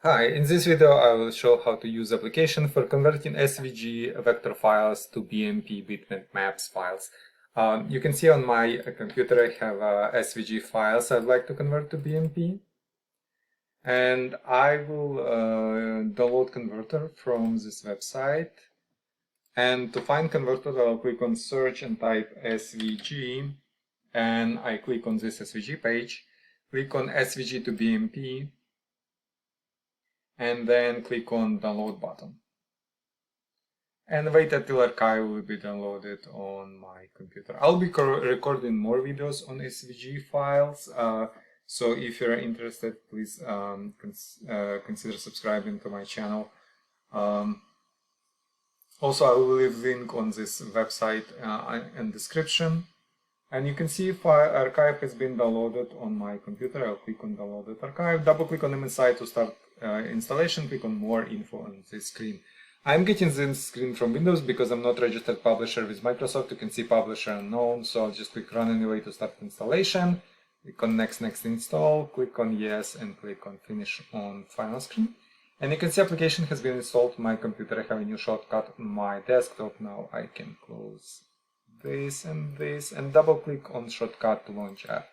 Hi, in this video I will show how to use application for converting SVG vector files to BMP bitmap maps files. You can see on my computer I have SVG files I'd like to convert to BMP. And I will download converter from this website. And to find converter, I'll click on search and type SVG. And I click on this SVG page, click on SVG to BMP, and then click on download button and wait until archive will be downloaded on my computer. I'll be recording more videos on SVG files, so if you're interested, please consider subscribing to my channel. Also, I will leave link on this website in description. And you can see file archive has been downloaded on my computer. I'll click on downloaded archive, double click on image site to start installation, click on more info on this screen. I'm getting this screen from Windows because I'm not registered publisher with Microsoft. You can see publisher unknown, so I'll just click run anyway to start installation. Click on next install, click on yes, and click on finish on final screen. And you can see application has been installed on my computer. I have a new shortcut on my desktop. Now I can close this and double click on shortcut to launch app.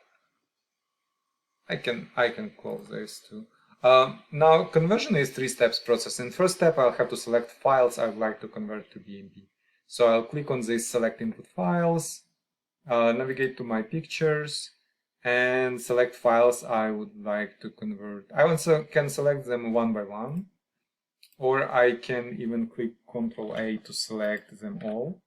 I can close this too. Now conversion is 3 steps process. In first step I'll have to select files I would like to convert to BMP. So I'll click on this select input files, navigate to my pictures and select files I would like to convert. I also can select them one by one, or I can even click Ctrl A to select them all.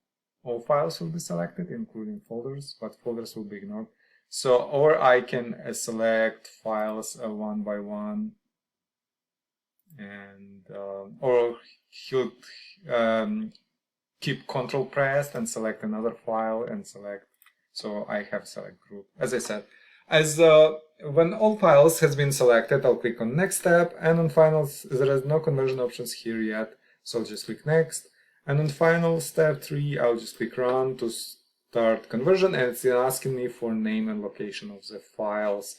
All files will be selected, including folders, but folders will be ignored. So, or I can select files one by one, and or keep Ctrl pressed and select another file and select. So I have select group. As I said, when all files has been selected, I'll click on next step, and on finals there is no conversion options here yet, so I'll just click next. And on final step 3, I'll just click run to start conversion, and it's asking me for name and location of the files.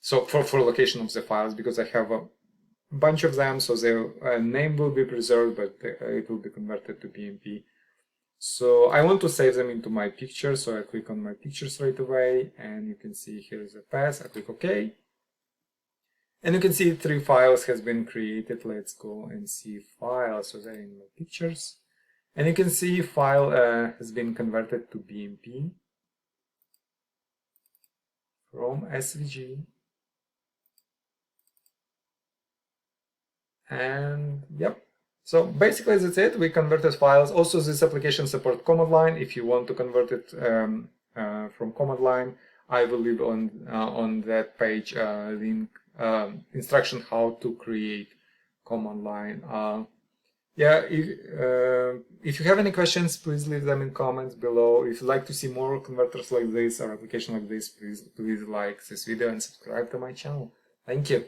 So for location of the files, because I have a bunch of them, so the name will be preserved, but it will be converted to BMP. So I want to save them into my picture, so I click on my pictures right away, and you can see here is the path. I click OK. And you can see 3 files has been created. Let's go and see files, so they're in my pictures. And you can see file has been converted to BMP from SVG. And yep. So basically that's it. We converted files. Also, this application supports command line. If you want to convert it from command line, I will leave on that page link instruction how to create command line. Yeah, if you have any questions, please leave them in comments below. If you'd like to see more converters like this or application like this, please like this video and subscribe to my channel. Thank you.